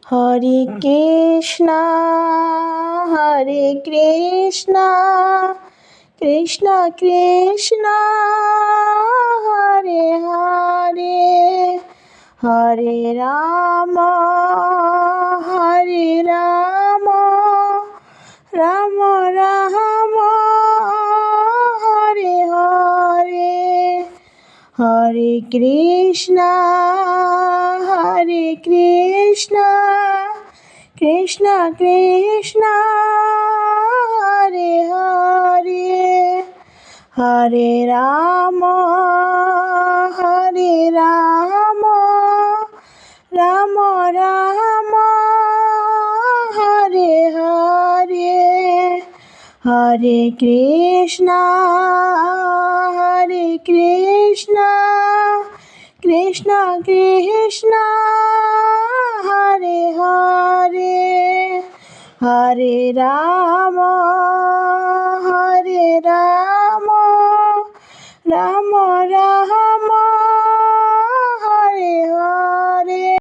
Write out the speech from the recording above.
Hare Krishna Hare Krishna Krishna Krishna Hare Hare Hare Ram Hare Ram Ram Ram Hare Hare Hare Krishna Krishna Krishna Hare Hare Hare Ram Ram Ram Hare Hare Hare Krishna Krishna Krishna Hare Hare Hare Ram